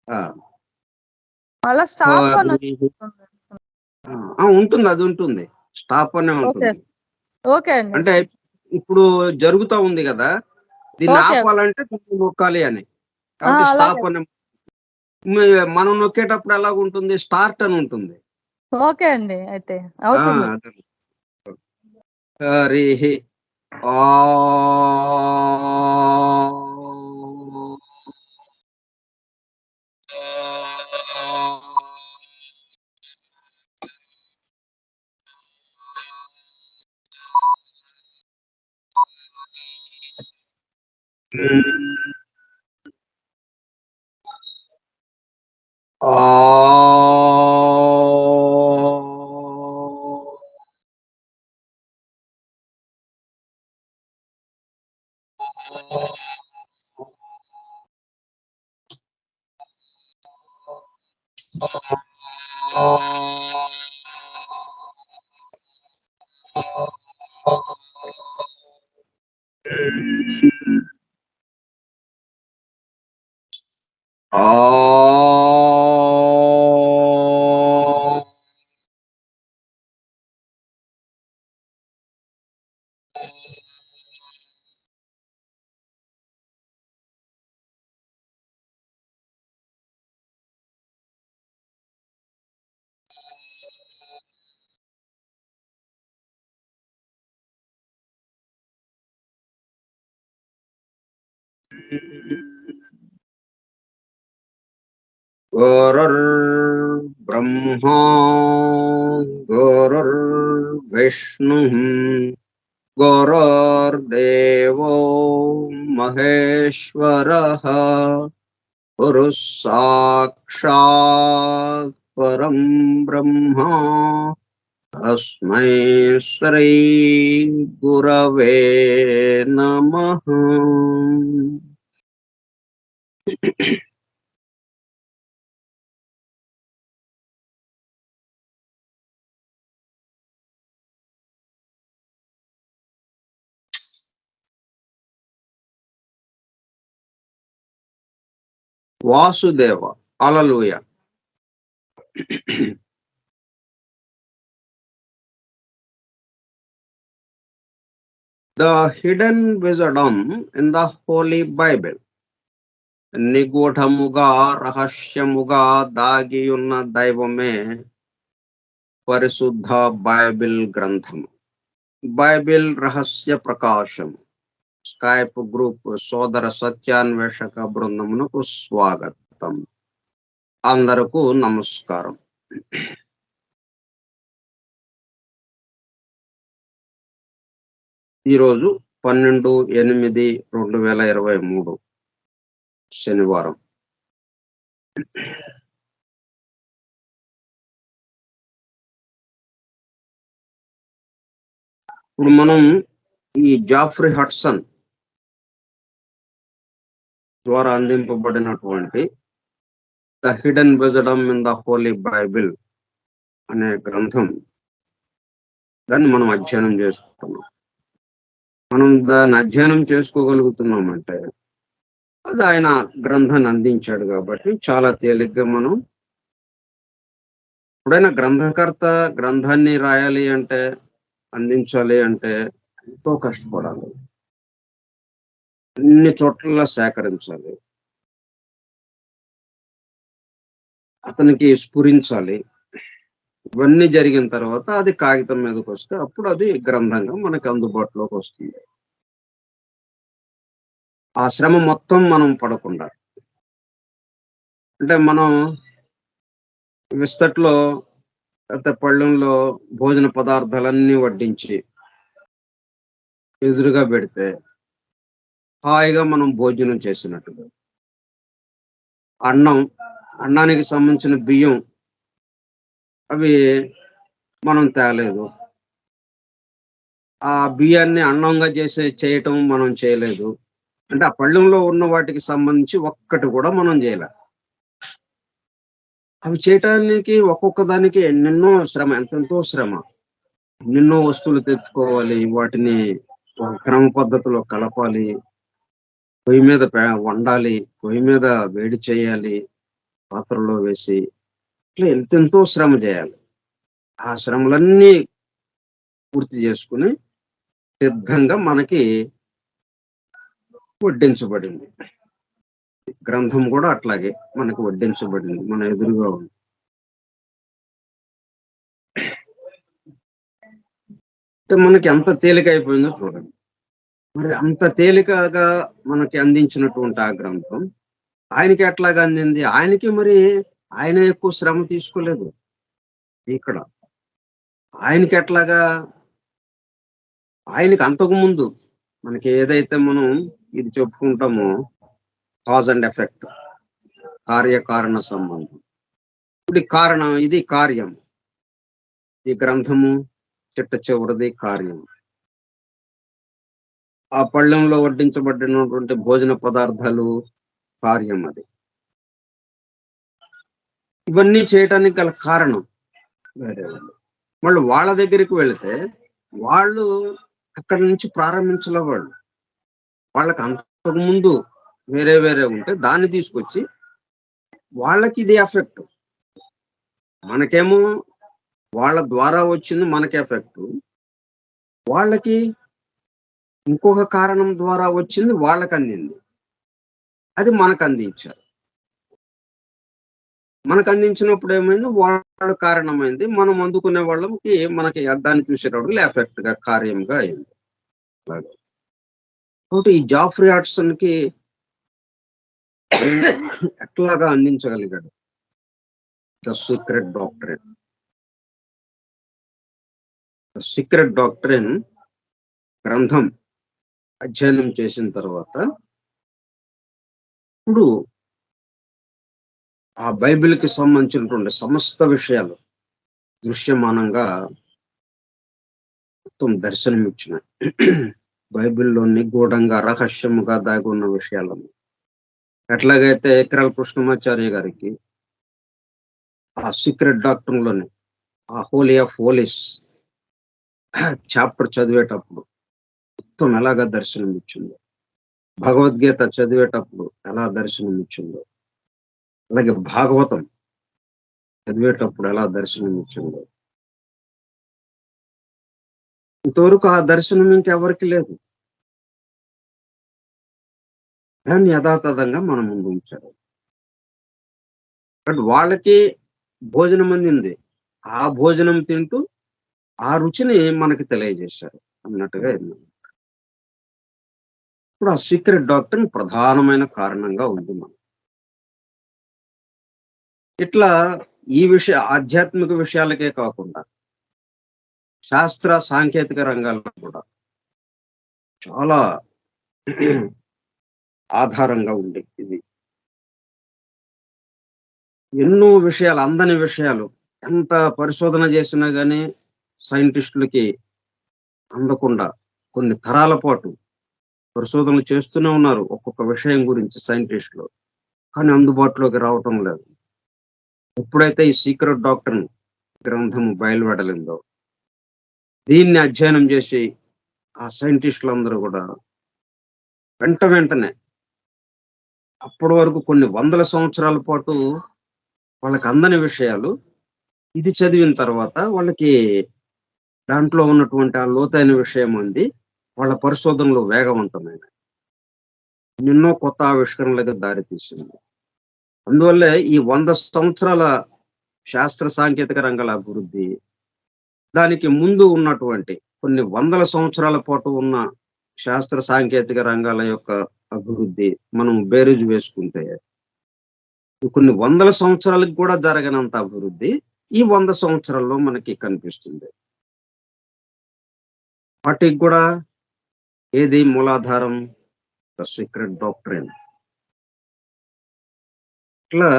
ఆ! అలా so, stop అని అది వస్తుంది. ఉంటుంది. అది ఉంటుంది. స్టాప్ అనే ఓకే. ఉంటుంది. ఓకే అండి. అంటే ఇప్పుడు జరుగుతా ఉంది గదా! దీన్ని ఓకే. ఆపాలంటే దీన్ని నొక్కాలి అని. కాబట్టి అలాగే. స్టాప్ అని మనం నొక్కేటప్పుడు ఎలాగుంటుంది? స్టార్ట్ అని ఉంటుంది. ఓకే అండి. అయితే ఆ! అవుతుంది. అదే. హరిః ఓం. గురుర్బ్రహ్మా గురుర్విష్ణుః గురుర్దేవో మహేశ్వరః గురుః సాక్షాత్ పరం బ్రహ్మ తస్మై శ్రీ గురవే నమః. వాసుదేవ. హల్లెలూయా. The hidden wisdom in the Holy Bible. నిగూఢముగా రహస్యముగా దాగియున్న దైవమే పరిశుద్ధ బైబిల్ గ్రంథము. బైబిల్ రహస్య ప్రకాశము. స్కైప్ గ్రూప్ సోదర సత్యాన్వేషక బృందమునకు స్వాగతం. అందరకు నమస్కారం. ఈరోజు 12/8/2023 శనివారం. ఇప్పుడు మనం ఈ జాఫ్రీ హడ్సన్ ద్వారా అందింపబడినటువంటి the hidden wisdom in the holy Bible అనే గ్రంథం దాన్ని మనం అధ్యయనం చేసుకుంటున్నాం. మనం దాన్ని అధ్యయనం చేసుకోగలుగుతున్నామంటే అది ఆయన గ్రంథాన్ని అందించాడు కాబట్టి చాలా తేలిగ్గా మనం ఎప్పుడైనా గ్రంథకర్త గ్రంథాన్ని రాయాలి అంటే అందించాలి అంటే ఎంతో కష్టపడాలి, అన్ని చోట్ల సేకరించాలి, అతనికి స్ఫురించాలి. ఇవన్నీ జరిగిన తర్వాత అది కాగితం మీదకి వస్తే అప్పుడు అది గ్రంథంగా మనకి అందుబాటులోకి వస్తుంది. ఆ శ్రమ మొత్తం మనం పడకుండా, అంటే మనం విస్తట్లో లేకపోతే పళ్ళెంలో భోజన పదార్థాలన్నీ వడ్డించి ఎదురుగా పెడితే హాయిగా మనం భోజనం చేసినట్టుగా, అన్నానికి సంబంధించిన బియ్యం అవి మనం తేలేదు, ఆ బియ్యాన్ని అన్నంగా చేయటం మనం చేయలేదు, అంటే ఆ పళ్ళెంలో ఉన్న వాటికి సంబంధించి ఒక్కటి కూడా మనం చేయలేదు. అవి చేయటానికి ఒక్కొక్క దానికి ఎన్నెన్నో శ్రమ, ఎంతెంతో శ్రమ. ఎన్నెన్నో వస్తువులు తెచ్చుకోవాలి, వాటిని ఒక క్రమ పద్ధతిలో కలపాలి, పొయ్యి మీద వండాలి, పొయ్యి మీద వేడి చేయాలి, పాత్రలో వేసి ఇట్లా ఎంతెంతో శ్రమ చేయాలి. ఆ శ్రమలన్నీ పూర్తి చేసుకుని సిద్ధంగా మనకి వడ్డించబడింది. గ్రంథం కూడా అట్లాగే మనకు వడ్డించబడింది. మన ఎదురుగా ఉంది. అంటే మనకి ఎంత తేలిక అయిపోయిందో చూడండి. మరి అంత తేలికగా మనకి అందించినటువంటి ఆ గ్రంథం ఆయనకి ఎట్లాగా అందింది? ఆయనకి మరి ఆయన ఎక్కువ శ్రమ తీసుకోలేదు ఇక్కడ. ఆయనకి ఎట్లాగా ఆయనకి అంతకుముందు మనకి ఏదైతే మనం ఇది చెప్పుకుంటామో కాజ్ అండ్ ఎఫెక్ట్, కార్యకారణ సంబంధం. ఇప్పుడు ఈ కారణం ఇది కార్యం. ఈ గ్రంథము చిట్ట చివరిది కార్యం. ఆ పళ్ళెంలో వడ్డించబడినటువంటి భోజన పదార్థాలు కార్యం అది. ఇవన్నీ చేయటానికి గల కారణం వేరే వాళ్ళు. మళ్ళీ వాళ్ళ దగ్గరికి వెళితే వాళ్ళు అక్కడి నుంచి ప్రారంభించలే వాళ్ళు. వాళ్ళకి అంతకు ముందు వేరే వేరే ఉంటే దాన్ని తీసుకొచ్చి వాళ్ళకి ఇది ఎఫెక్ట్. మనకేమో వాళ్ళ ద్వారా వచ్చింది మనకి ఎఫెక్ట్. వాళ్ళకి ఇంకొక కారణం ద్వారా వచ్చింది వాళ్ళకి అందింది. అది మనకు అందించారు. మనకు అందించినప్పుడు ఏమైంది వాళ్ళ కారణమైంది. మనం అందుకునే వాళ్ళకి మనకి దాన్ని చూసేటప్పుడు ఎఫెక్ట్ గా కార్యంగా అయింది. అలాగే కాబట్టి ఈ జాఫ్రీ హాడ్సన్ కి ఎట్లాగా అందించగలిగాడు the secret doctorate. The secret doctrine గ్రంథం అధ్యయనం చేసిన తర్వాత ఇప్పుడు ఆ బైబిల్కి సంబంధించినటువంటి సమస్త విషయాలు దృశ్యమానంగా మొత్తం దర్శనమిచ్చినాయి. బైబిల్లోని గూఢంగా రహస్యముగా దాగి ఉన్న విషయాలను ఎట్లాగైతే ఎకరాల కృష్ణమాచార్య గారికి ఆ సీక్రెట్ డాక్టర్లోని ఆ హోలీ ఆఫ్ హోలీస్ చాప్టర్ చదివేటప్పుడు మొత్తం ఎలాగా దర్శనం ఇచ్చిందో, భగవద్గీత చదివేటప్పుడు ఎలా దర్శనం ఇచ్చిందో, అలాగే భాగవతం చదివేటప్పుడు ఎలా దర్శనం ఇచ్చిందో, ఇంతవరకు ఆ దర్శనం ఇంకెవరికి లేదు. దాన్ని యథాతథంగా మన ముందు ఉంచారు. బట్ వాళ్ళకి భోజనం అందింది. ఆ భోజనం తింటూ ఆ రుచిని మనకి తెలియజేశారు అన్నట్టుగా విన్నాం. ఇప్పుడు ఆ సీక్రెట్ డాక్టర్ ప్రధానమైన కారణంగా ఉంది మనం. ఇట్లా ఈ ఆధ్యాత్మిక విషయాలకే కాకుండా శాస్త్ర సాంకేతిక రంగాల్లో కూడా చాలా ఆధారంగా ఉంది ఇది. ఎన్నో విషయాలు, అందని విషయాలు, ఎంత పరిశోధన చేసినా గానీ సైంటిస్టులకి అందకుండా కొన్ని తరాల పాటు పరిశోధనలు చేస్తూనే ఉన్నారు ఒక్కొక్క విషయం గురించి సైంటిస్టులు. కానీ అందుబాటులోకి రావటం లేదు. ఎప్పుడైతే ఈ సీక్రెట్ డాక్టర్ గ్రంథం బయలువెడలిందో, దీన్ని అధ్యయనం చేసి ఆ సైంటిస్టులందరూ కూడా వెంటనే అప్పటి వరకు కొన్ని వందల సంవత్సరాల పాటు వాళ్ళకి అందని విషయాలు ఇది చదివిన తర్వాత వాళ్ళకి దాంట్లో ఉన్నటువంటి ఆ లోతైన విషయం అంది వాళ్ళ పరిశోధనలు వేగవంతమైన ఎన్నో కొత్త ఆవిష్కరణలకు దారితీసింది. అందువల్లే ఈ 100 సంవత్సరాల శాస్త్ర సాంకేతిక రంగాల అభివృద్ధి దానికి ముందు ఉన్నటువంటి కొన్ని వందల సంవత్సరాల పాటు ఉన్న శాస్త్ర సాంకేతిక రంగాల యొక్క అభివృద్ధి మనం బేరీజు వేసుకుంటే కొన్ని వందల సంవత్సరాలకు కూడా జరగనంత అభివృద్ధి ఈ 100 సంవత్సరాల్లో మనకి కనిపిస్తుంది. వాటికి కూడా ఏది మూలాధారం? The secret doctrine. ఇట్లా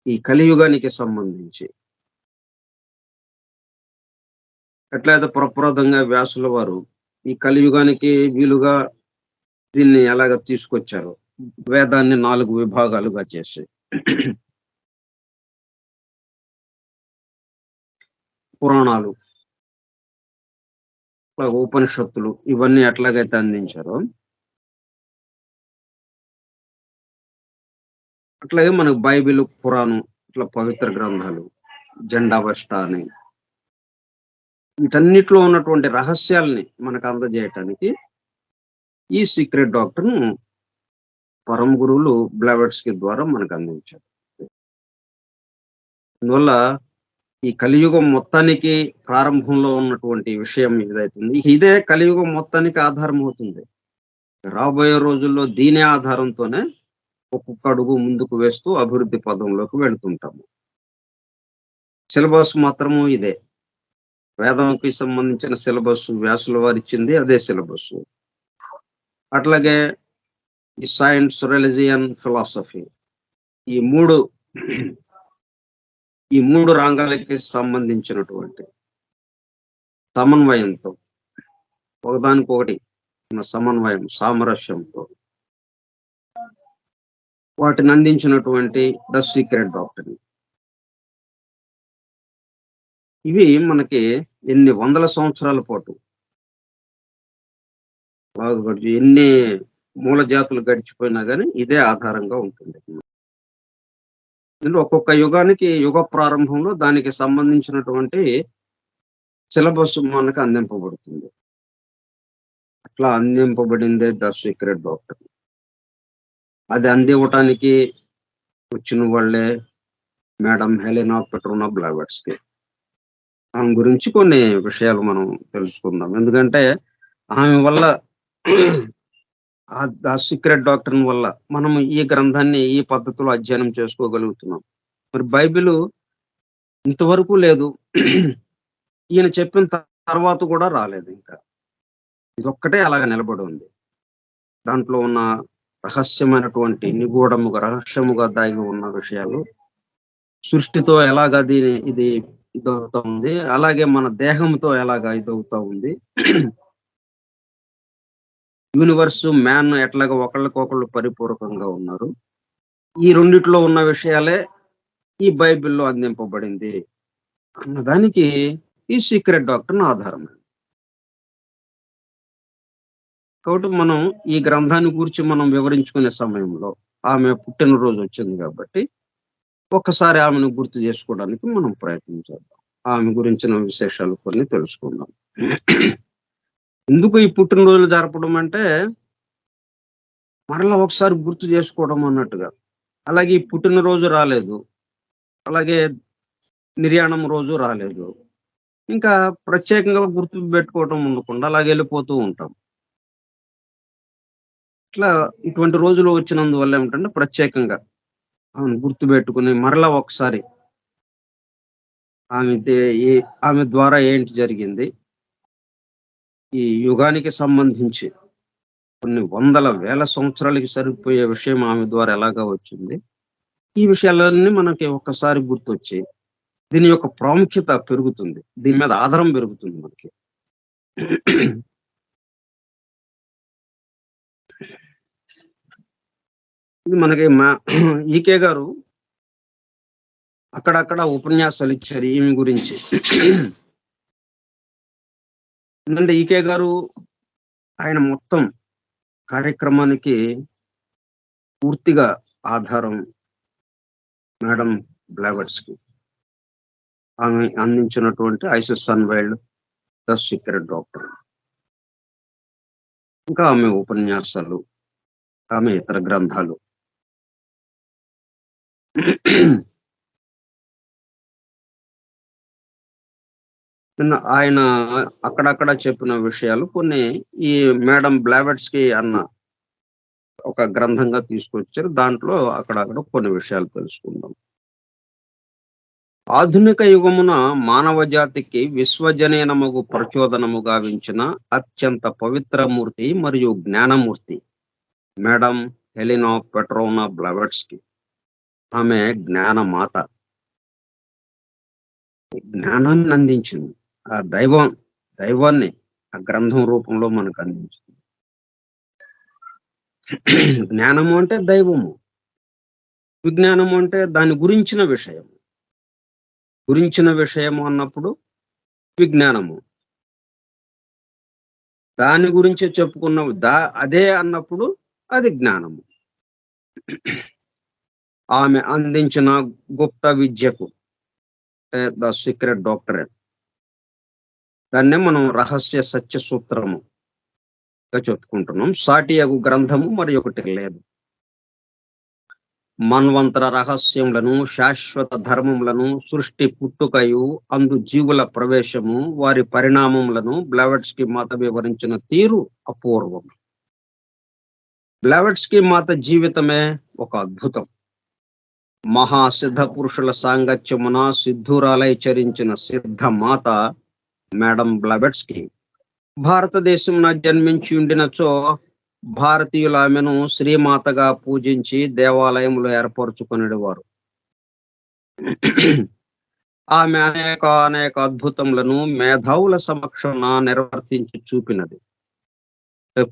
ఈ కలియుగానికి సంబంధించి ఎట్లయితే ప్రప్రదంగా వ్యాసుల వారు ఈ కలియుగానికి వీలుగా దీన్ని ఎలాగ తీసుకొచ్చారు, వేదాన్ని 4 విభాగాలుగా చేసి పురాణాలు, ఉపనిషత్తులు ఇవన్నీ ఎట్లాగైతే అందించారో అట్లాగే మనకు బైబిల్, ఖురాను ఇట్లా పవిత్ర గ్రంథాలు, జెండావష్ట అని వీటన్నిటిలో ఉన్నటువంటి రహస్యాల్ని మనకు అందజేయటానికి ఈ సీక్రెట్ డాక్టర్ను పరమ గురువులు బ్లావెట్స్కి ద్వారా మనకు అందించారు. అందువల్ల ఈ కలియుగం మొత్తానికి ప్రారంభంలో ఉన్నటువంటి విషయం ఏదైతుంది, ఇదే కలియుగం మొత్తానికి ఆధారం అవుతుంది. రాబోయే రోజుల్లో దీని ఆధారంతోనే ఒక్కొక్క అడుగు ముందుకు వేస్తూ అభివృద్ధి పదంలోకి వెళుతుంటాము. సిలబస్ మాత్రము ఇదే. వేదంకి సంబంధించిన సిలబస్ వ్యాసుల వారు ఇచ్చింది అదే సిలబస్. అట్లాగే ఈ సైన్స్, రిలిజియన్, ఫిలాసఫీ ఈ మూడు రంగాలకి సంబంధించినటువంటి సమన్వయంతో ఒకదానికొకటి సమన్వయం, సామరస్యంతో వాటిని అందించినటువంటి ద సీక్రెట్ డాక్టర్. ఇవి మనకి ఎన్ని వందల సంవత్సరాల పాటు ఎన్ని మూల జాతులు గడిచిపోయినా కానీ ఇదే ఆధారంగా ఉంటుంది. ఒక్కొక్క యుగానికి యుగ ప్రారంభంలో దానికి సంబంధించినటువంటి సిలబస్ మనకు అందింపబడుతుంది. అట్లా అందింపబడిందే ద సీక్రెట్ డాక్టర్. అది అందివ్వటానికి వచ్చిన వాళ్ళే మేడం హెలెనా పెట్రోనా బ్లావెట్స్కి. ఆమె గురించి కొన్ని విషయాలు మనం తెలుసుకుందాం. ఎందుకంటే ఆమె వల్ల ఆ సీక్రెట్ డాక్టర్ వల్ల మనం ఈ గ్రంథాన్ని ఈ పద్ధతిలో అధ్యయనం చేసుకోగలుగుతున్నాం. మరి బైబిల్ ఇంతవరకు లేదు. ఈయన చెప్పిన తర్వాత కూడా రాలేదు. ఇంకా ఇదొక్కటే అలాగ నిలబడి ఉంది. దాంట్లో ఉన్న రహస్యమైనటువంటి రహస్యముగా దాగి ఉన్న విషయాలు, సృష్టితో ఎలాగా ఇది ఇదవుతా ఉంది, అలాగే మన దేహంతో ఎలాగా ఇదవుతా ఉంది, యూనివర్స్, మ్యాన్ ఎట్లాగా ఒకళ్ళకొకళ్ళు పరిపూరకంగా ఉన్నారు, ఈ రెండిట్లో ఉన్న విషయాలే ఈ బైబిల్లో అందింపబడింది అన్నదానికి ఈ సీక్రెట్ డాక్టర్ ఆధారం. కాబట్టి మనం ఈ గ్రంథాన్ని గురించి మనం వివరించుకునే సమయంలో ఆమె పుట్టినరోజు వచ్చింది కాబట్టి ఒక్కసారి ఆమెను గుర్తు చేసుకోవడానికి మనం ప్రయత్నం చేద్దాం. ఆమె గురించిన విశేషాలు కొన్ని తెలుసుకుందాం. ఎందుకు ఈ పుట్టినరోజులు జరపడం అంటే మరలా ఒకసారి గుర్తు చేసుకోవడం అన్నట్టుగా. అలాగే ఈ పుట్టినరోజు రాలేదు, అలాగే నిర్యాణం రోజు రాలేదు, ఇంకా ప్రత్యేకంగా గుర్తు పెట్టుకోవడం ఉండకుండా అలాగే వెళ్ళిపోతూ ఉంటాం. ఇట్లా ఇటువంటి రోజులు వచ్చినందువల్ల ఏమిటంటే ప్రత్యేకంగా గుర్తు పెట్టుకుని మరలా ఒకసారి ఆమె ద్వారా ఏంటి జరిగింది, ఈ యుగానికి సంబంధించి కొన్ని వందల వేల సంవత్సరాలకి సరిపోయే విషయం ఆమె ద్వారా ఎలాగా వచ్చింది, ఈ విషయాలన్నీ మనకి ఒక్కసారి గుర్తొచ్చి దీని యొక్క ప్రాముఖ్యత పెరుగుతుంది, దీని మీద ఆధారం పెరుగుతుంది మనకి. ఇది మనకి ఈకే గారు అక్కడక్కడ ఉపన్యాసాలు ఇచ్చారు ఈమె గురించి. ఎందుకంటే ఈకే గారు ఆయన మొత్తం కార్యక్రమానికి పూర్తిగా ఆధారం మేడం బ్లావెట్స్కి. ఆమె అందించినటువంటి ISIS unveiled the secret doctor, ఇంకా ఆమె ఉపన్యాసాలు, ఆమె ఇతర గ్రంథాలు. ఆయన అక్కడక్కడ చెప్పిన విషయాలు కొన్ని ఈ మేడం బ్లావెట్స్కి అన్న ఒక గ్రంథంగా తీసుకొచ్చారు. దాంట్లో అక్కడక్కడ కొన్ని విషయాలు తెలుసుకుందాం. ఆధునిక యుగమున మానవ జాతికి విశ్వజనీనముగు ప్రచోదనము గావించిన అత్యంత పవిత్రమూర్తి మరియు జ్ఞానమూర్తి మేడం హెలెనా పెట్రోనా బ్లావెట్స్కి. ఆమె జ్ఞానమాత. జ్ఞానాన్ని అందించింది. ఆ దైవాన్ని ఆ గ్రంథం రూపంలో మనకు అందించింది. జ్ఞానము అంటే దైవము, విజ్ఞానము అంటే దాని గురించిన విషయము అన్నప్పుడు విజ్ఞానము, దాని గురించి చెప్పుకున్న అదే అన్నప్పుడు అది జ్ఞానము. ఆమె అందించిన గుప్త విద్యకు ద సీక్రెట్ డాక్టరేట్, దాన్నే మనం రహస్య సత్య సూత్రము చెప్పుకుంటున్నాం. సాటియగు గ్రంథము మరి ఒకటి లేదు. మన్వంతర రహస్యములను, శాశ్వత ధర్మములను, సృష్టి పుట్టుకయు, అందు జీవుల ప్రవేశము, వారి పరిణామములను బ్లెవెట్స్కి మాత వివరించిన తీరు అపూర్వం. బ్లెవెట్స్కి మాత జీవితమే ఒక అద్భుతం. మహాసిద్ధ పురుషుల సాంగత్యమున సిద్ధురాలై చరించిన సిద్ధ మాత మేడం బ్లెవెట్స్కి. భారతదేశమున జన్మించి ఉండినచో భారతీయుల ఆమెను శ్రీమాతగా పూజించి దేవాలయములు ఏర్పరచుకునేవారు. ఆమె అనేక అనేక అద్భుతములను మేధావుల సమక్షంన నిర్వర్తించి చూపినది.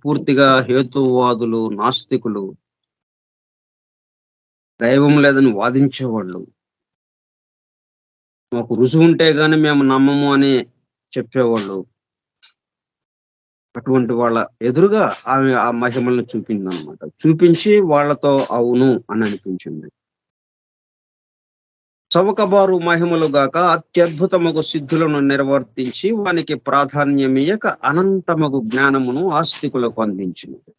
పూర్తిగా హేతువాదులు, నాస్తికులు, దైవం లేదని వాదించేవాళ్ళు, మాకు రుజువు ఉంటే గాని మేము నమ్మము అని చెప్పేవాళ్ళు, అటువంటి వాళ్ళ ఎదురుగా ఆమె ఆ మహిమలను చూపింది అనమాట. చూపించి వాళ్ళతో అవును అని అనిపించింది. చౌకబారు మహిమలు గాక అత్యద్భుతమగు సిద్ధులను నిర్వర్తించి వానికి ప్రాధాన్యమియక అనంతమగు జ్ఞానమును ఆస్తికులకు అందించినది.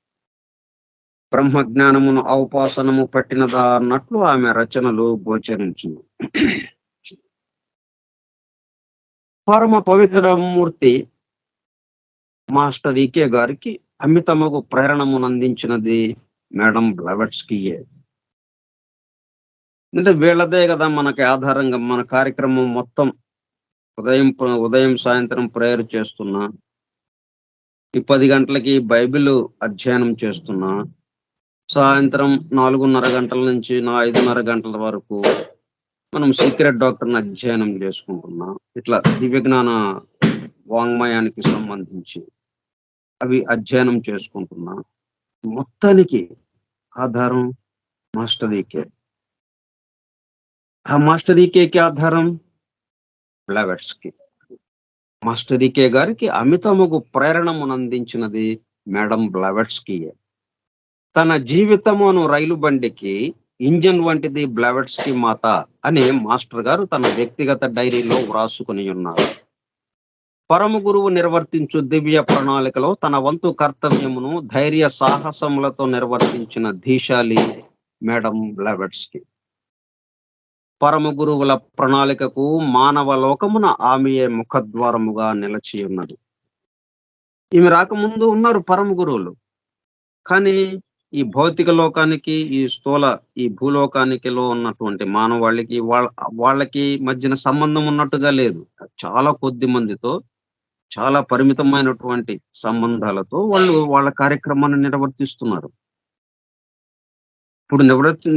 బ్రహ్మ జ్ఞానమును ఔపాసనము పట్టినదా అన్నట్లు ఆమె రచనలు గోచరించును. పరమ పవిత్ర మూర్తి మాస్టర్ ఈకే గారికి అమితమగు ప్రేరణమును అందించినది మేడం బ్లెవెట్స్కీయే. అంటే వీళ్ళదే కదా మనకి ఆధారంగా. మన కార్యక్రమం మొత్తం ఉదయం సాయంత్రం ప్రేయర్ చేస్తున్నా, ఈ 10 గంటలకి బైబిల్ అధ్యయనం చేస్తున్నా, సాయంత్రం 4:30 గంటల నుంచి 5:30 గంటల వరకు మనం సీక్రెట్ డాక్టర్ని అధ్యయనం చేసుకుంటున్నాం. ఇట్లా దివ్య జ్ఞాన వాంగ్మయానికి సంబంధించి అవి అధ్యయనం చేసుకుంటున్నా. మొత్తానికి ఆధారం మాస్టర్ ఈకే. ఆ మాస్టర్ ఈకేకి ఆధారం బ్లెవెట్స్కి. మాస్టర్ ఈకే గారికి అమితముగు ప్రేరణమునందించినది మేడం బ్లెవెట్స్కీయే. తన జీవితమును రైలు బండికి ఇంజన్ వంటిది బ్లెవెట్స్కి మాత అని మాస్టర్ గారు తన వ్యక్తిగత డైరీలో వ్రాసుకుని ఉన్నారు. పరమ గురువు నిర్వర్తించు దివ్య ప్రణాళికలో తన వంతు కర్తవ్యమును ధైర్య సాహసములతో నిర్వర్తించిన ధీశాలి మేడం బ్లెవెట్స్కి. పరమ గురువుల ప్రణాళికకు మానవ లోకమున ఆమెయే ముఖద్వారముగా నిలిచి ఉన్నది. ఈమె రాకముందు ఉన్నారు పరమ గురువులు, కానీ ఈ భౌతిక లోకానికి, ఈ భూలోకానికిలో ఉన్నటువంటి మానవాళికి వాళ్ళకి మధ్యన సంబంధం ఉన్నట్టుగా లేదు. చాలా కొద్ది మందితో, చాలా పరిమితమైనటువంటి సంబంధాలతో వాళ్ళు వాళ్ళ కార్యక్రమాన్ని నిర్వర్తిస్తున్నారు. ఇప్పుడు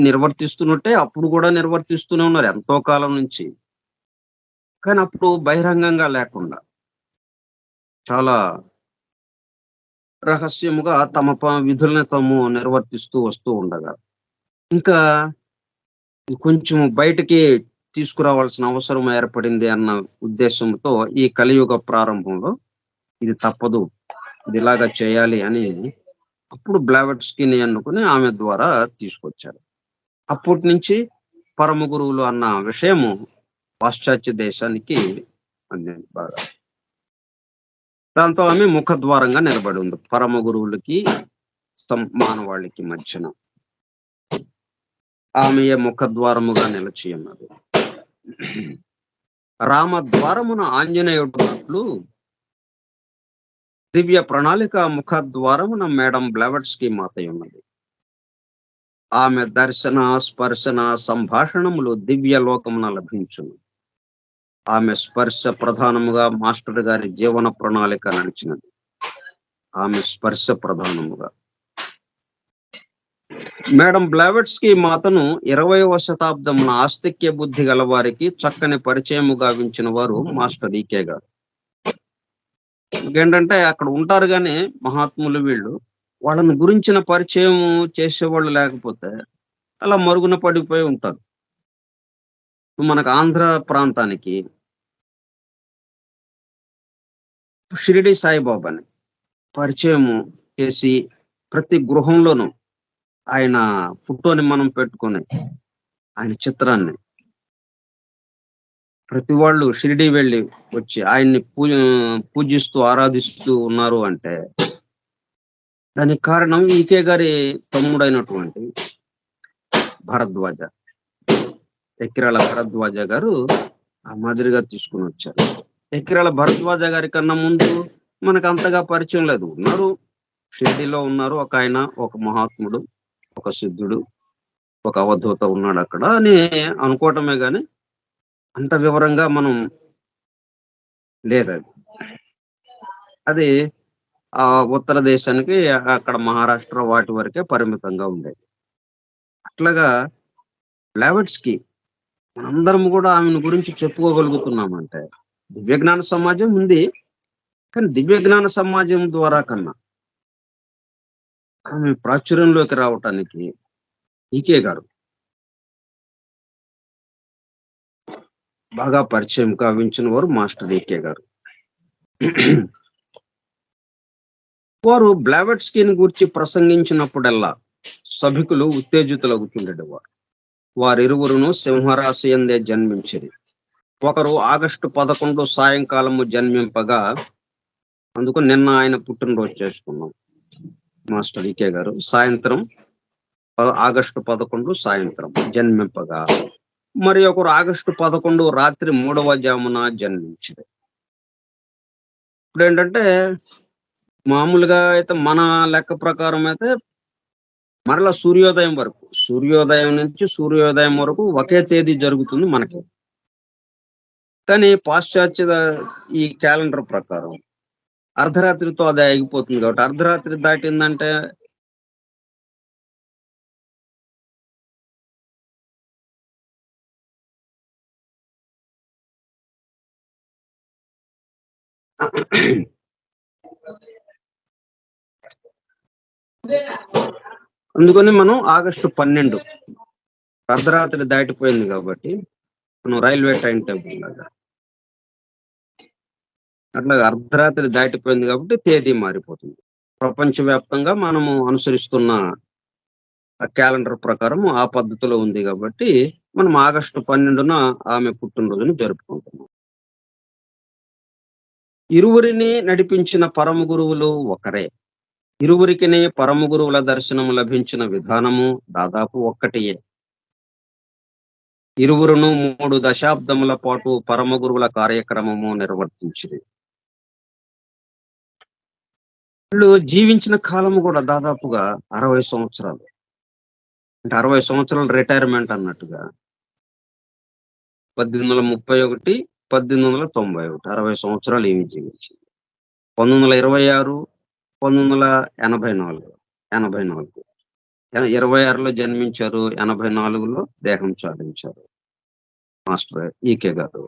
నిర్వర్తిస్తున్నట్టే అప్పుడు కూడా నిర్వర్తిస్తూనే ఉన్నారు ఎంతో కాలం నుంచి. కానీ అప్పుడు బహిరంగంగా లేకుండా చాలా రహస్యముగా తమ విధులను తాము నిర్వర్తిస్తూ వస్తూ ఉండగా, ఇంకా కొంచెం బయటికి తీసుకురావాల్సిన అవసరం ఏర్పడింది అన్న ఉద్దేశంతో ఈ కలియుగ ప్రారంభంలో ఇది తప్పదు, ఇది ఇలాగా చేయాలి అని అప్పుడు బ్లెవెట్స్కీని ఎన్నుకుని ఆమె ద్వారా తీసుకొచ్చారు. అప్పటి నుంచి పరమ గురువులు అన్న విషయము పాశ్చాత్య దేశానికి అందింది బాగా. దాంతో ఆమె ముఖద్వారంగా నిలబడి ఉంది పరమ గురువులకి మానవాళికి మధ్యన. ఆమెయే ముఖద్వారముగా నిలిచి ఉన్నది. రామద్వారమున ఆంజనేయుడు దివ్య ప్రణాళిక ముఖద్వారమున మేడం బ్లెవెట్స్కీ మాత ఉన్నది. ఆమె దర్శన, స్పర్శన, సంభాషణములు దివ్య లోకమున లభించును. ఆమె స్పర్శ ప్రధానముగా మాస్టర్ గారి జీవన ప్రణాళిక నడిచినది. ఆమె స్పర్శ ప్రధానముగా మేడం బ్లెవెట్స్కీ మాతను 20వ శతాబ్దమున ఆస్తిక్య బుద్ధి గల వారికి చక్కని పరిచయము గావించిన వారు మాస్టర్ ఈకే గారు. ఏంటంటే అక్కడ ఉంటారు కానీ మహాత్ములు వీళ్ళు, వాళ్ళని గురించిన పరిచయం చేసేవాళ్ళు లేకపోతే అలా మరుగున పడిపోయి ఉంటారు. మనకు ఆంధ్ర ప్రాంతానికి షిరిడి సాయిబాబాని పరిచయం చేసి ప్రతి గృహంలోనూ ఆయన ఫోటోని మనం పెట్టుకొని ఆయన చిత్రాన్ని. ప్రతి వాళ్ళు షిరిడీ వెళ్ళి వచ్చి ఆయన్ని పూజిస్తూ, ఆరాధిస్తూ ఉన్నారు అంటే దానికి కారణం ఈకే గారి తమ్ముడైనటువంటి భరద్వాజ. ఎక్కిరాల భరద్వాజ గారు ఆ మాదిరిగా తీసుకొని వచ్చారు. ఎక్కిరాల భరద్వాజ గారి కన్నా ముందు మనకు అంతగా పరిచయం లేదు. ఉన్నారు, షిరిడీలో ఉన్నారు. ఒక ఆయన, ఒక మహాత్ముడు, ఒక సిద్ధుడు, ఒక అవధూత ఉన్నాడు అక్కడ అని అనుకోవటమే గాని అంత వివరంగా మనం లేదది. అది ఆ ఉత్తర దేశానికి, అక్కడ మహారాష్ట్ర వాటి వరకే పరిమితంగా ఉండేది. అట్లాగా బ్లావెట్స్కి మనందరం కూడా ఆమెను గురించి చెప్పుకోగలుగుతున్నామంటే దివ్యజ్ఞాన సమాజం ఉంది. కానీ దివ్యజ్ఞాన సమాజం ద్వారా కన్నా ఆమె ప్రాచుర్యంలోకి రావటానికి ఈకే గారు బాగా పరిచయం కావించిన వారు మాస్టర్ ఈకే గారు. వారు బ్లావెట్స్కీని గురించి ప్రసంగించినప్పుడల్లా సభికులు ఉత్తేజితులవుతుండేవారు. వారిరువురును సింహరాశి యందే జన్మించిరి. ఒకరు ఆగస్టు 11 సాయంకాలము జన్మింపగా, అందుకు నిన్న ఆయన పుట్టినరోజు చేసుకున్నాం మాస్టర్ ఈకే గారు. సాయంత్రం ఆగస్టు 11 సాయంత్రం జన్మింపగా, మరి ఒకరు ఆగస్టు 11 రాత్రి 3వ జామున జన్మించారు. ఇప్పుడు ఏంటంటే మామూలుగా అయితే మన లెక్క ప్రకారం అయితే మరలా సూర్యోదయం నుంచి సూర్యోదయం వరకు ఒకే తేదీ జరుగుతుంది మనకి. కానీ పాశ్చాత్య ఈ క్యాలెండర్ ప్రకారం అర్ధరాత్రితో అది ఆగిపోతుంది. కాబట్టి అర్ధరాత్రి దాటిందంటే అందుకని మనం ఆగస్టు 12 అర్ధరాత్రి దాటిపోయింది కాబట్టి మనం రైల్వే టైం టేబుల్ లాగా అట్లాగా అర్ధరాత్రి దాటిపోయింది కాబట్టి తేదీ మారిపోతుంది. ప్రపంచవ్యాప్తంగా మనము అనుసరిస్తున్న క్యాలెండర్ ప్రకారం ఆ పద్ధతిలో ఉంది కాబట్టి మనం ఆగస్టు 12న ఆమె పుట్టినరోజును జరుపుకుంటున్నాం. ఇరువురిని నడిపించిన పరమ గురువులు ఒకరే. ఇరువురికిని పరమ గురువుల దర్శనము లభించిన విధానము దాదాపు ఒక్కటియే. ఇరువురును 3 దశాబ్దముల పాటు పరమ గురువుల కార్యక్రమము నిర్వర్తించింది. వీళ్ళు జీవించిన కాలము కూడా దాదాపుగా 60 సంవత్సరాలు. అంటే 60 సంవత్సరాలు రిటైర్మెంట్ అన్నట్టుగా. 1831, 1891 60 సంవత్సరాలు ఏమి జీవించింది. 1926, 1984 26లో జన్మించారు, 84లో దేహం చాలించారు మాస్టర్ ఈకే గారు.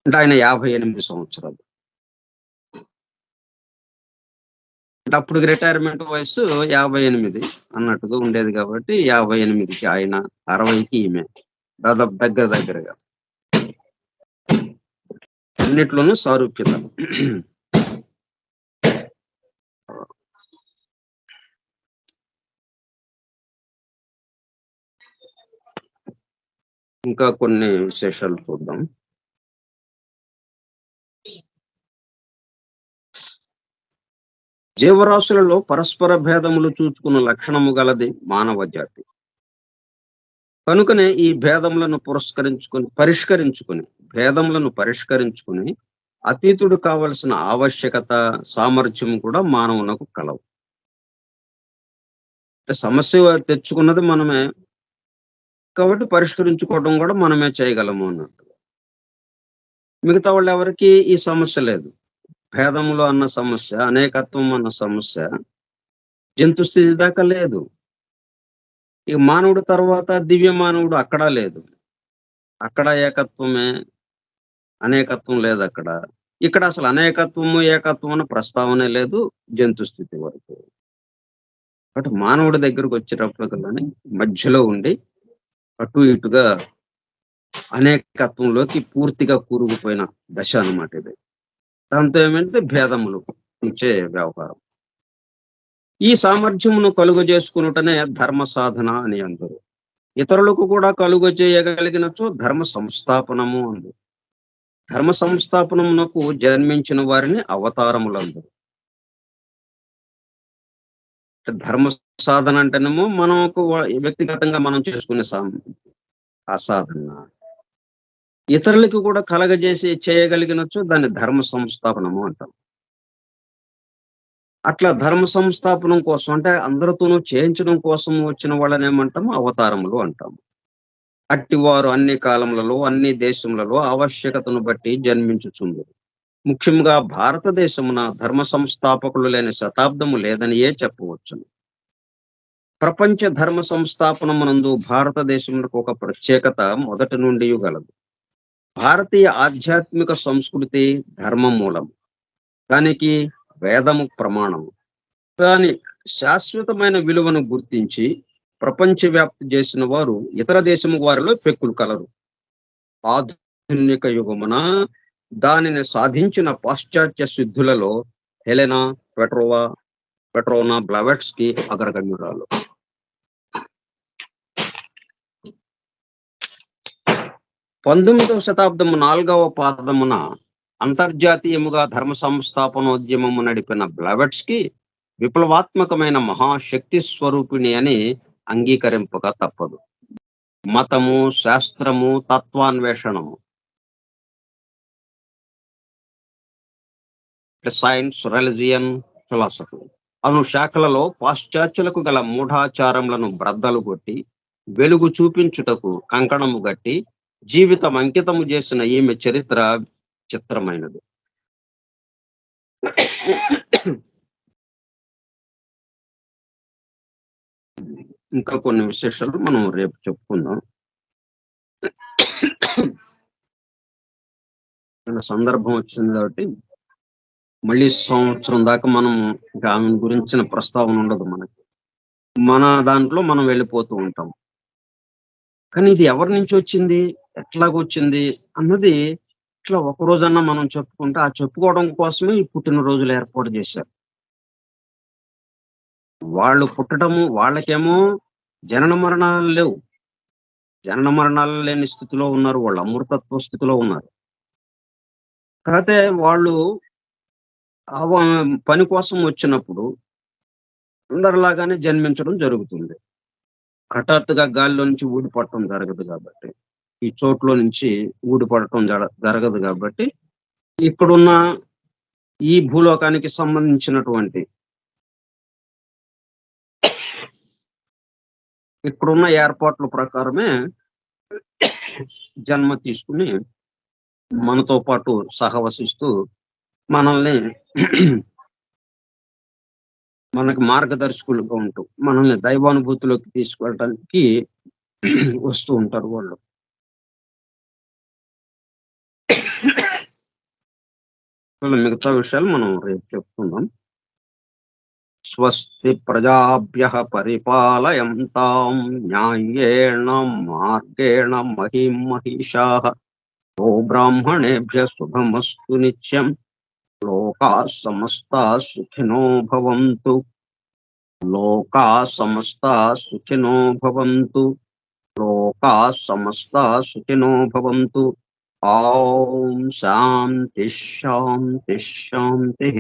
అంటే ఆయన 58 సంవత్సరాలు. అంటే అప్పుడు రిటైర్మెంట్ వయసు 58 అన్నట్టుగా ఉండేది కాబట్టి 58కి ఆయన, 60కి ఈమె, దాదాపు దగ్గరగా అన్నిట్లోనూ సారూప్యత. ఇంకా కొన్ని విశేషాలు చూద్దాం. జీవరాశులలో పరస్పర భేదములు చూచుకున్న లక్షణము గలది మానవ జాతి. కనుకనే ఈ భేదములను పరిష్కరించుకుని అతీతుడు కావలసిన ఆవశ్యకత, సామర్థ్యం కూడా మానవునకు కలవు. సమస్య తెచ్చుకున్నది మనమే కాబట్టి పరిష్కరించుకోవడం కూడా మనమే చేయగలము అన్నట్టు. మిగతా వాళ్ళు ఎవరికి ఈ సమస్య లేదు. భేదములు అన్న సమస్య, అనేకత్వం అన్న సమస్య జంతు స్థితి దాకా లేదు. ఇక మానవుడు తర్వాత దివ్య మానవుడు అక్కడ లేదు. అక్కడ ఏకత్వమే, అనేకత్వం లేదు అక్కడ. ఇక్కడ అసలు అనేకత్వము, ఏకత్వం అన్న ప్రస్తావనే లేదు జంతు స్థితి వరకు. కాబట్టి మానవుడి దగ్గరకు వచ్చేటప్పటికల్లానే మధ్యలో ఉండి అటు ఇటుగా అనేకత్వంలోకి పూర్తిగా కూరుకుపోయిన దశ అన్నమాట ఇది. దాంతో ఏమంటే భేదములు ఉంచే వ్యవహారం. ఈ సామర్థ్యమును కలుగజేసుకున్నటనే ధర్మ సాధన అని అందరు. ఇతరులకు కూడా కలుగ చేయగలిగినచో ధర్మ సంస్థాపనము అంది. ధర్మ సంస్థాపనమునకు జన్మించిన వారిని అవతారములందరు. ధర్మ సాధన అంటేనేమో మనకు వ్యక్తిగతంగా మనం చేసుకునే ఆ సాధన. ఇతరులకు కూడా కలగజేసి చేయగలిగినచో దాన్ని ధర్మ సంస్థాపనము అంటాం. అట్లా ధర్మ సంస్థాపనం కోసం అంటే అందరితోనూ చేయించడం కోసం వచ్చిన వాళ్ళని ఏమంటాము? అవతారములు అంటాము. అట్టివారు అన్ని కాలములలో, అన్ని దేశములలో ఆవశ్యకతను బట్టి జన్మించుచుందురు. ముఖ్యంగా భారతదేశమున ధర్మ సంస్థాపకులు లేని శతాబ్దము లేదనియే చెప్పవచ్చును. ప్రపంచ ధర్మ సంస్థాపనమునందు భారతదేశమునకు ఒక ప్రత్యేకత మొదటి నుండి గలదు. భారతీయ ఆధ్యాత్మిక సంస్కృతి ధర్మ మూలం. దానికి వేదము ప్రమాణము. దాని శాశ్వతమైన విలువను గుర్తించి ప్రపంచవ్యాప్తి చేసిన వారు ఇతర దేశము వారిలో పెక్కులు కలరు. ఆధునిక యుగమున దానిని సాధించిన పాశ్చాత్య సిద్ధులలో హెలెనా పెట్రోనా బ్లవెట్స్కి అగ్రగణ్యురాలు. 19వ శతాబ్దము 4వ పాదమున అంతర్జాతీయముగా ధర్మ సంస్థాపనోద్యమము నడిపిన బ్లవెట్స్కి విప్లవాత్మకమైన మహాశక్తి స్వరూపిణి అని అంగీకరింపక తప్పదు. మతము, శాస్త్రము, తత్వాన్వేషణము, సైన్స్, రిలిజియన్, ఫిలాసఫీ అను శాఖలలో పాశ్చాత్యులకు గల మూఢాచారములను బ్రద్దలు కొట్టి వెలుగు చూపించుటకు కంకణము గట్టి జీవితం అంకితము చేసిన ఈమె చరిత్ర చిత్రమైనది. ఇంకా కొన్ని విశేషాలు మనం రేపు చెప్పుకుందాం. సందర్భం వచ్చింది కాబట్టి మళ్ళీ సంవత్సరం దాకా మనం ఇంకా ఆమె గురించిన ప్రస్తావన ఉండదు మనకి. మన దాంట్లో మనం వెళ్ళిపోతూ ఉంటాం. కానీ ఇది ఎవరి నుంచి వచ్చింది, ఎట్లాగొచ్చింది అన్నది ఇట్లా ఒక రోజన్నా మనం చెప్పుకుంటే ఆ చెప్పుకోవడం కోసమే ఈ పుట్టినరోజులు ఏర్పాటు చేశారు. వాళ్ళు పుట్టడము వాళ్ళకేమో జనన మరణాలు లేవు. జనన మరణాలు లేని స్థితిలో ఉన్నారు. వాళ్ళు అమృతత్వ స్థితిలో ఉన్నారు. కాకపోతే వాళ్ళు పని కోసం వచ్చినప్పుడు అందరిలాగానే జన్మించడం జరుగుతుంది. హఠాత్తుగా గాలిలో నుంచి ఊడిపడటం జరగదు కాబట్టి, ఈ చోట్లో నుంచి ఊడిపడటం జరగదు కాబట్టి, ఇక్కడున్న ఈ భూలోకానికి సంబంధించినటువంటి ఇక్కడున్న ఏర్పాట్ల ప్రకారమే జన్మ తీసుకుని మనతో పాటు సహవసిస్తూ మనల్ని మనకు మార్గదర్శకులుగా ఉంటూ మనల్ని దైవానుభూతిలోకి తీసుకెళ్ళడానికి వస్తూ ఉంటారు వాళ్ళు. మిగతా విషయాలు మనం రేపు చెప్పుకుందాం. స్వస్తి ప్రజాభ్యః పరిపాలయంతాం న్యాయేణ మార్గేణ మహిం మహిషాః గో బ్రాహ్మణేభ్యః శుభమస్తు నిత్యం. లోకాః సమస్తాః సుఖినో భవంతు. లోకాః సమస్తాః సుఖినో భవంతు. లోకాః సమస్తాః సుఖినో భవంతు. ఓం శాంతి శాంతి శాంతి.